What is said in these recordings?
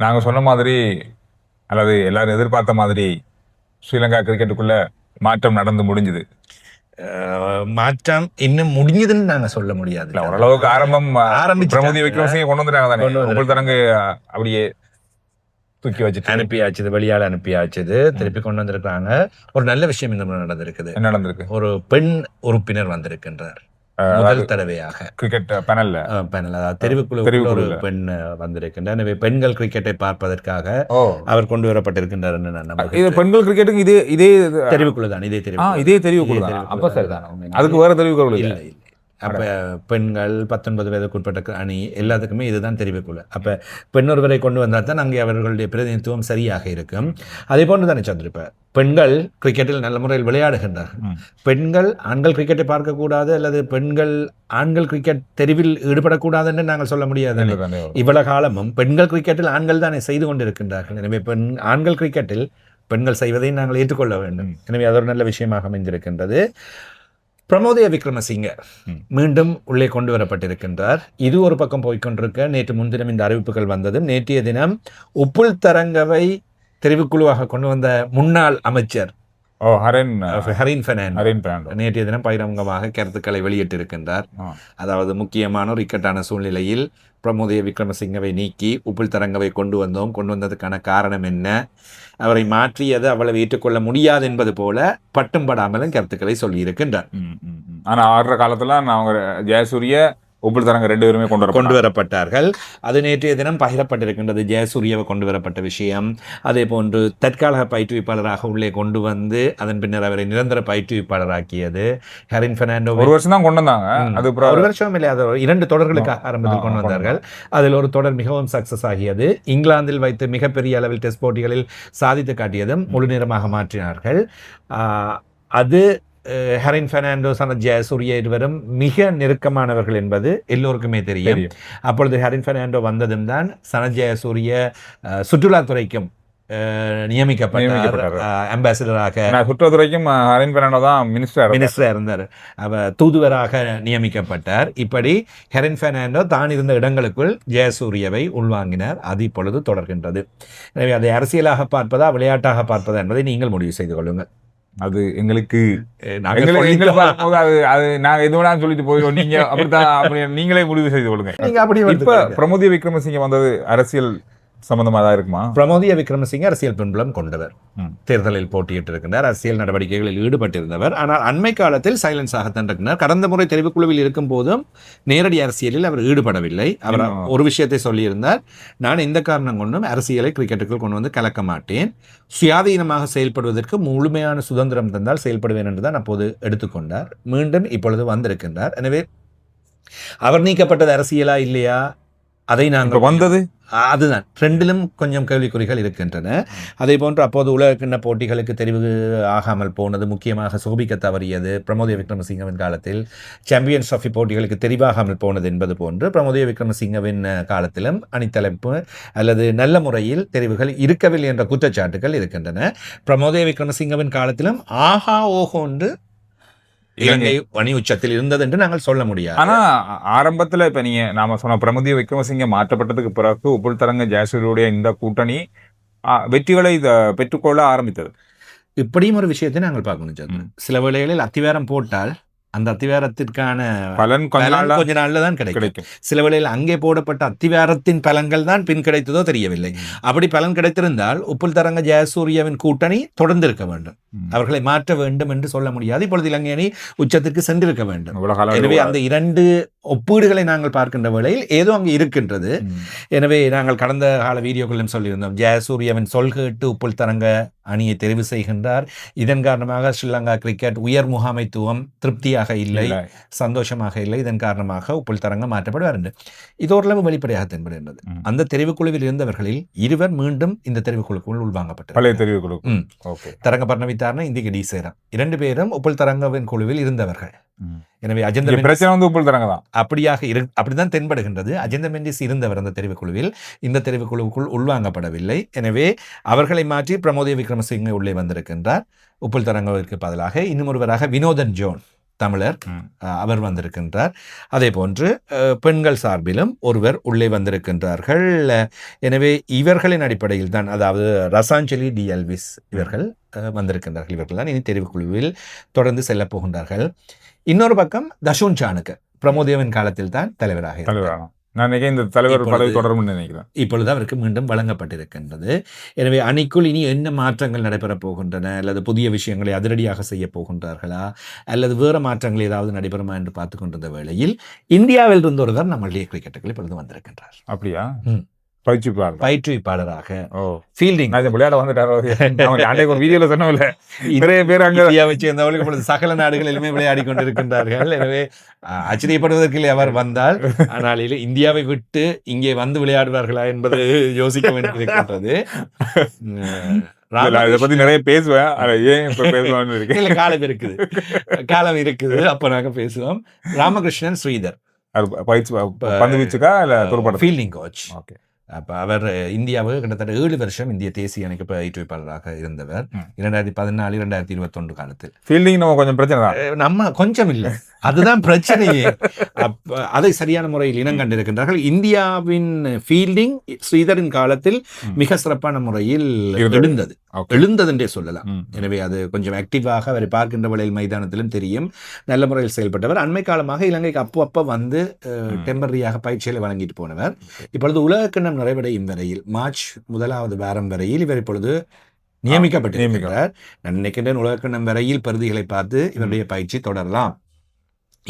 நாங்க சொன்ன மாதிரி அல்லது எல்லாரும் எதிர்பார்த்த மாதிரி ஸ்ரீலங்கா கிரிக்கெட்டுக்குள்ள மாற்றம் நடந்து முடிஞ்சுது. மாற்றம் இன்னும் முடிஞ்சதுன்னு நாங்க சொல்ல முடியாது. ஓரளவுக்கு ஆரம்பம் ஆரம்பிச்சு பிரமோதி விக்ரமசிங்க கொண்டு வந்துட்டாங்க தானே. உங்கள் தரங்கு அப்படியே தூக்கி வச்சுட்டு அனுப்பியாச்சுது, வெளியால் அனுப்பியாச்சுது, திருப்பி கொண்டு வந்திருக்காங்க. ஒரு நல்ல விஷயம் இந்த முறை நடந்திருக்குது. என்ன நடந்திருக்கு? ஒரு பெண் உறுப்பினர் வந்திருக்கின்றார் முதல் தடவையாக கிரிக்கெட் பேனல், அதாவது தெரிவுக்குழு ஒரு பெண் வந்திருக்கின்றார். எனவே பெண்கள் கிரிக்கெட்டை பார்ப்பதற்காக அவர் கொண்டு வரப்பட்டிருக்கின்றார். இது பெண்கள் கிரிக்கெட்டுக்கு இதே தெரிவுக்குழு தான், இதே தெரிவுக்குழு தான். அப்ப சரிதான், அதுக்கு வேற தெரிவுக்குழு இல்லை. அப்போ பெண்கள் 19 வயதுக்குட்பட்ட அணி எல்லாத்துக்குமே இதுதான் தெரிவிக்குள்ள. அப்போ பெண் ஒருவரை கொண்டு வந்தால் தான் அங்கே அவர்களுடைய பிரதிநிதித்துவம் சரியாக இருக்கும். அதே போன்று தானே சந்திருப்ப பெண்கள் கிரிக்கெட்டில் நல்ல முறையில் விளையாடுகின்றார்கள். பெண்கள் ஆண்கள் கிரிக்கெட்டை பார்க்கக்கூடாது அல்லது பெண்கள் ஆண்கள் கிரிக்கெட் தெரிவில் ஈடுபடக்கூடாதுன்னு நாங்கள் சொல்ல முடியாது. இவ்வளவு காலமும் பெண்கள் கிரிக்கெட்டில் ஆண்கள் தானே செய்து கொண்டிருக்கின்றார்கள். எனவே ஆண்கள் கிரிக்கெட்டில் பெண்கள் செய்வதை நாங்கள் ஏற்றுக்கொள்ள வேண்டும். எனவே அது ஒரு நல்ல விஷயமாக அமைந்திருக்கின்றது. பிரமோதய விக்ரமசிங்க மீண்டும் உள்ளே கொண்டு வரப்பட்டிருக்கின்றார். இது ஒரு பக்கம் போய்கொண்டிருக்க, நேற்று முன்தினம் இந்த அறிவிப்புகள் வந்தது. நேற்றைய தினம் உப்புல் தரங்கவை தெரிவுக்குழுவாக கொண்டு வந்த முன்னாள் அமைச்சர் ஹரின் பெர்னாண்டோ நேற்றைய தினம் பகிரங்கமாக கருத்துக்களை வெளியிட்டிருக்கின்றார். அதாவது முக்கியமான ஒரு இக்கட்டான சூழ்நிலையில் பிரமோதய விக்ரமசிங்கவை நீக்கி உப்புல் தரங்கவை கொண்டு வந்ததுக்கான காரணம் என்ன, அவரை மாற்றியது அவ்வளவு ஏற்றுக்கொள்ள முடியாது என்பது போல பட்டும் படாமலும் கருத்துக்களை சொல்லியிருக்கின்றார். ஆனா ஆடுற காலத்துல அவங்க ஜெயசூரிய உப்புல் தரங்க 2 பேருமே கொண்டு வரப்பட்டார்கள். அது நேற்றைய தினம் பகிரப்பட்டிருக்கின்றது. ஜெயசூரியவை கொண்டு வரப்பட்ட விஷயம், அதே போன்று தற்கால பயிற்றுவிப்பாளராக உள்ளே கொண்டு வந்து அதன் பின்னர் அவரை நிரந்தர பயிற்றுவிப்பாளராக்கியது ஹரின் பெர்னாண்டோ. ஒரு வருஷம் தான் கொண்டு வந்தாங்க. அது ஒரு வருஷம் இல்லை, அது 2 தொடர்களுக்காக ஆரம்பத்தில் கொண்டு வந்தார்கள். அதில் ஒரு தொடர் மிகவும் சக்சஸ் ஆகியது. இங்கிலாந்தில் வைத்து மிகப்பெரிய அளவில் டெஸ்ட் போட்டிகளில் சாதித்து காட்டியதும் முழு நேரமாக மாற்றினார்கள். அது ஹரின் பெர்னாண்டோ ஜெயசூரிய இருவரும் மிக நெருக்கமானவர்கள் என்பது எல்லோருக்குமே தெரியும். அப்பொழுது ஹரின் பெர்னாண்டோ வந்ததும் தான் சனத் ஜெயசூரிய சுற்றுலாத்துறைக்கும் நியமிக்கப்பட்டார். அம்பாசிடராக சுற்றுலாத்துறைக்கும் ஹரின் பெர்னாண்டோ தான் மினிஸ்டரா இருந்தார். அவர் தூதுவராக நியமிக்கப்பட்டார். இப்படி ஹரின் பெர்னாண்டோ தான் இருந்த இடங்களுக்குள் ஜெயசூரியவை உள்வாங்கினார். அது இப்பொழுது தொடர்கின்றது. எனவே அதை அரசியலாக பார்ப்பதா விளையாட்டாக பார்ப்பதா என்பதை நீங்கள் முடிவு செய்து கொள்ளுங்கள். அது எங்களுக்கு நாங்க எதுவும் சொல்லிட்டு போயிடுவோம். நீங்க அப்படித்தான் நீங்களே முடிவு செய்து கொள்ளுங்க. இப்ப பிரமோதிய விக்ரமசிங்க வந்தது அரசியல் சம்பந்தமா தான் இருக்குமா? பிரமோதிய விக்ரமசிங்க அரசியல் பின்புலம் கொண்டவர், தேர்தலில் போட்டியிட்டு இருக்கின்றார், அரசியல் நடவடிக்கைகளில் ஈடுபட்டிருந்தவர். ஆனால் அண்மை காலத்தில் சைலன்ஸாகத்தான் இருக்கிறார். கடந்த முறை தெரிவுக்குழுவில் இருக்கும் போதும் நேரடி அரசியலில் அவர் ஈடுபடவில்லை. அவர் ஒரு விஷயத்தை சொல்லியிருந்தார், நான் எந்த காரணம் கொண்டும் அரசியலை கிரிக்கெட்டுக்குள் கொண்டு வந்து கலக்க மாட்டேன், சுயாதீனமாக செயல்படுவதற்கு முழுமையான சுதந்திரம் தந்தால் செயல்படுவேன் என்றுதான் அப்போது எடுத்துக்கொண்டார். மீண்டும் இப்பொழுது வந்திருக்கின்றார். எனவே அவர் நீக்கப்பட்டது அரசியலா இல்லையா, அதை நாங்கள் வந்தது அதுதான் ரெண்டிலும் கொஞ்சம் கேள்விக்குறிகள் இருக்கின்றன. அதே போன்று அப்போது உலக கிண்ண போட்டிகளுக்கு தெரிவு ஆகாமல் போனது, முக்கியமாக சோபிக்க தவறியது, பிரமோதய விக்ரமசிங்கவின் காலத்தில் சாம்பியன்ஸ் ட்ராஃபி போட்டிகளுக்கு தெரிவாகாமல் போனது என்பது போன்று பிரமோதய விக்ரமசிங்கவின் காலத்திலும் அணித்தலைப்பு அல்லது நல்ல முறையில் தெரிவுகள் இருக்கவில்லை என்ற குற்றச்சாட்டுகள் இருக்கின்றன. பிரமோதய விக்ரமசிங்கவின் காலத்திலும் ஆஹா ஓஹோ என்று இலங்கை அணி உச்சத்தில் இருந்தது என்று நாங்கள் சொல்ல முடியாது. ஆனா ஆரம்பத்துல இப்ப நாம சொன்ன பிரமோதிய விக்ரமசிங்க மாற்றப்பட்டதுக்கு பிறகு உப்புல் தரங்க ஜெயசூரியருடைய இந்த கூட்டணி வெற்றிகளை பெற்றுக்கொள்ள ஆரம்பித்தது. இப்படியும் ஒரு விஷயத்தை நாங்கள் பார்க்கணும். சில வேளைகளில் அத்திவாரம் போட்டால் அந்த அத்திவாரத்திற்கான பலன் கொஞ்ச நாள்ல தான் கிடைக்கும். சில வேளையில் அங்கே போடப்பட்ட அத்திவாரத்தின் பலன்கள் தான் பின் கிடைத்ததோ தெரியவில்லை. அப்படி பலன் கிடைத்திருந்தால் உப்புல் தரங்க ஜெயசூரியவின் கூட்டணி தொடர்ந்து இருக்க வேண்டும், அவர்களை மாற்ற வேண்டும் என்று சொல்ல முடியாது. இப்பொழுது இலங்கை அணி உச்சத்திற்கு சென்றிருக்க வேண்டும். எனவே அந்த 2 ஒப்பீடுகளை நாங்கள் பார்க்கின்ற வேளையில் ஏதோ அங்கு இருக்கின்றது. எனவே நாங்கள் கடந்த கால வீடியோக்களிலும் சொல்லியிருந்தோம், ஜெயசூரியவின் சொல் கேட்டு உப்புல் தரங்க அணியை தெரிவு செய்கின்றார். இதன் காரணமாக ஸ்ரீலங்கா கிரிக்கெட் உயர் முகாமைத்துவம் திருப்தியாக இல்லை, சந்தோஷமாக இல்லை. இதன் காரணமாக உப்புல் தரங்க மாற்றப்படுவார் என்று இது ஓரளவு வெளிப்படையாக தென்படுகின்றது. அந்த தெரிவுக்குழுவில் இருந்தவர்களில் 2 மீண்டும் இந்த தெரிவுக்குழுக்குள் உள்வாங்கப்பட்டது. பழைய தெரிவுக்குழு தரங்க பர்ணவித்தார்னா இந்திக்கு டி சேரம் 2 பேரும் உப்புல் தரங்கவின் குழுவில் இருந்தவர்கள். எனவே அஜெண்டா பிரச்சனை வந்து உப்புல் தரங்க தான் அப்படிதான் தென்படுகின்றது. அஜெண்டா மெண்டிஸ் இருந்தவர் அந்த தெரிவுக்குழுவில், இந்த தெரிவுக்குழுவுக்குள் உள்வாங்கப்படவில்லை. எனவே அவர்களை மாற்றி பிரமோதிய விக்ரமசிங்க உள்ளே வந்திருக்கின்றார். உப்புல் தரங்கவிற்கு பதிலாக இன்னும் ஒருவராக வினோதன் ஜோன் தமிழர், ம். அவர் வந்திருக்கின்றார். அதே போன்று பெண்கள் சார்பிலும் ஒருவர் உள்ளே வந்திருக்கின்றார்கள். எனவே இவர்களின் அடிப்படையில் தான், அதாவது ரசாஞ்சலி டி எல்விஸ் இவர்கள் வந்திருக்கின்றார்கள். இவர்கள் தான் இனி தெரிவுக்குழுவில் தொடர்ந்து செல்ல போகின்றார்கள். இன்னொரு பக்கம் தஷூன் சாணுக்கு பிரமோதேவன் காலத்தில் தான் தலைவராக இருந்தார். தலைவரான நான் நினைக்கிறேன் இந்த தலைவர் பதவி தொடரும் நினைக்கிறேன். இப்பொழுது அவருக்கு மீண்டும் வழங்கப்பட்டிருக்கின்றது. எனவே அணிக்குள் இனி என்ன மாற்றங்கள் நடைபெறப் போகின்றன, அல்லது புதிய விஷயங்களை அதிரடியாக செய்ய போகின்றார்களா, அல்லது வேறு மாற்றங்கள் ஏதாவது நடைபெறுமா என்று பார்த்து கொண்டிருந்த வேளையில் இந்தியாவில் இருந்து ஒருவர் நம்மளுடைய கிரிக்கெட்டுகள் இப்பொழுது வந்திருக்கின்றார். அப்படியா? ம். பயிற்றுவிப்பாளராக ஃபீல்டிங் விளையாட வந்துட்டாரோ ஒரு வீடியோல சொன்னோம்ல, நிறைய பேர் அங்க இந்தியாவை சேர்ந்தவர்கள் இப்பொழுது சகல நாடுகளிலுமே விளையாடி கொண்டிருக்கின்றார்கள். எனவே ஆச்சரியப்படுவதற்கு இல்லை அவர் வந்தால். ஆனால் இந்தியாவை விட்டு இங்கே வந்து விளையாடுவார்களா என்பது யோசிக்க வேண்டியிருக்கின்றது. இதை பத்தி நிறைய பேசுவேன். ஏன் இப்ப பேசுவான்னு இருக்கு. இல்ல, காலம் இருக்குது, அப்ப நாங்க பேசுவோம். ராமகிருஷ்ணன் ஸ்ரீதர் பந்து வீச்சுக்கா இல்ல துடுப்பாட்ட ஃபீல்டிங் கோச். ஓகே. அப்ப அவர் இந்தியாவுக்கு கிட்டத்தட்ட 7 வருஷம் இந்திய தேசிய அணிக்கு பயிற்றுவிப்பாளராக இருந்தவர். 2014-2021 காலத்தில். ஃபீல்டிங் நம்ம கொஞ்சம் பிரச்சனை தான், நம்ம கொஞ்சம் இல்லை, அதுதான் பிரச்சனையே. அதை சரியான முறையில் இனம் கண்டிருக்கின்றார்கள். இந்தியாவின் ஃபீல்டிங் ஸ்ரீதரின் காலத்தில் மிக சிறப்பான முறையில் எழுந்தது என்றே சொல்லலாம். எனவே அது கொஞ்சம் ஆக்டிவாக அவரை பார்க்கின்ற வேளையில் மைதானத்திலும் தெரியும், நல்ல முறையில் செயல்பட்டவர். அண்மை காலமாக இலங்கைக்கு அப்போ வந்து டெம்பரரியாக பயிற்சிகளை வழங்கிட்டு போனவர். இப்பொழுது உலகக்கிண்ணம் நிறைவடையும் வரையில் மார்ச் 1வது வாரம் வரையில் இவர் இப்பொழுது நியமிக்கப்பட்டிருக்கிறார். நான் நினைக்கின்றேன் உலகக்கிண்ணம் வரையில் பருதிகளை பார்த்து இவருடைய பயிற்சி தொடரலாம்.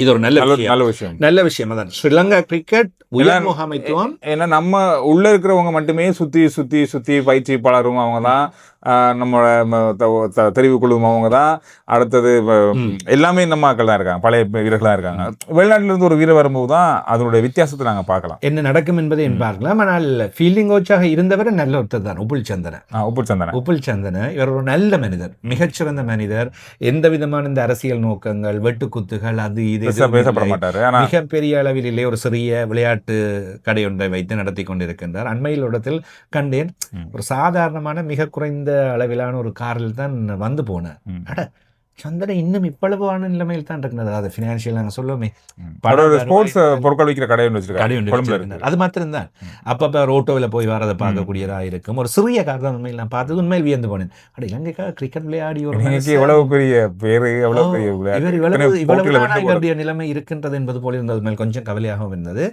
இது ஒரு நல்ல விஷயம். அதான் ஸ்ரீலங்கா கிரிக்கெட் உயர் முகாமைத்துவம். ஏன்னா நம்ம உள்ள இருக்கிறவங்க மட்டுமே சுத்தி பயிற்சிப்பாளரும் அவங்க தான், நம்மளோட தெரிவுக்குழுவும் அவங்க தான், அடுத்தது எல்லாமே நம்ம ஆட்கள் தான் இருக்காங்க, பழைய வீரர்களாக இருக்காங்க. வெளிநாட்டில இருந்து ஒரு வீரர் வரும்போது தான் அதனுடைய வித்தியாசத்தை நாங்கள் பார்க்கலாம், என்ன நடக்கும் என்பதை பார்க்கலாம். ஆனால் ஃபீல்டிங் கோச்சாக இருந்தவர் நல்ல ஒருத்தர் தான், உப்புல் சந்தன. இவர் ஒரு நல்ல மனிதர், மிகச்சிறந்த மனிதர். எந்த விதமான இந்த அரசியல் நோக்கங்கள், வெட்டுக்குத்துகள், அது இது பேசப்பட மாட்டாரு. மிகப்பெரிய அளவில் இல்லை, ஒரு சிறிய விளையாட்டு கடை ஒன்றை வைத்து நடத்தி கொண்டிருக்கின்றார். அண்மையில் இடத்தில் கண்டேன், ஒரு சாதாரணமான மிக குறைந்த அளவிலான ஒரு காரில் தான் வந்து போனேன். சந்தனை இன்னும் இவ்வளவான நிலைமையில் தான் இருக்கிறது. அதாவது ஃபினான்ஷியல் நாங்கள் சொல்லுவோமே, ஸ்போர்ட்ஸ் பொருட்கள் விற்கிற கடை ஒன்று, அது மாத்திரம்தான். அப்பப்போ ரோட்டோவில் போய் வரதை பார்க்கக்கூடியதாக இருக்கும். ஒரு சிறிய கார் தான் உண்மையில் நான் பார்த்தது, உண்மையில் வியந்து போனேன். அட இலங்கைக்காக கிரிக்கெட் விளையாடி எவ்வளவு பெரிய பேரு, இவருடைய நிலைமை இருக்கின்றது என்பது போல இருந்தது மேல் கொஞ்சம் கவலையாகவும் இருந்தது.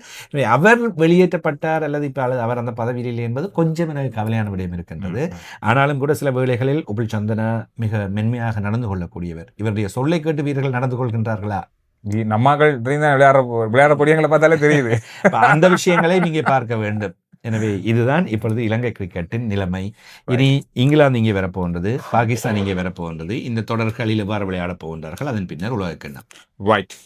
அவர் வெளியேற்றப்பட்டார் அல்லது இப்போ அவர் அந்த பதவியில் இல்லை என்பது கொஞ்சம் எனக்கு கவலையான விடயம் இருக்கின்றது. ஆனாலும் கூட சில வேளைகளில் உப்புல் சந்தன மிக மென்மையாக நடந்து கொள்ளக்கூடிய இவருடைய சொல்லை கேட்டு வீரர்கள் நடந்து கொள்கின்றார்களா? நம்மாக்கள் விளையாட பொடியங்களை பார்த்தாலே தெரியுது. அந்த விஷயங்களை நீங்க பார்க்க வேண்டும். எனவே இதுதான் இப்பொழுது இலங்கை கிரிக்கெட்டின் நிலைமை. இனி இங்கிலாந்து இங்கே வரப்போகின்றது, பாகிஸ்தான் இங்கே வரப்போகின்றது. இந்த தொடர்களில் எவ்வாறு விளையாட போகின்றார்கள், அதன் பின்னர் உலகக்கிண்ணம். ரைட்.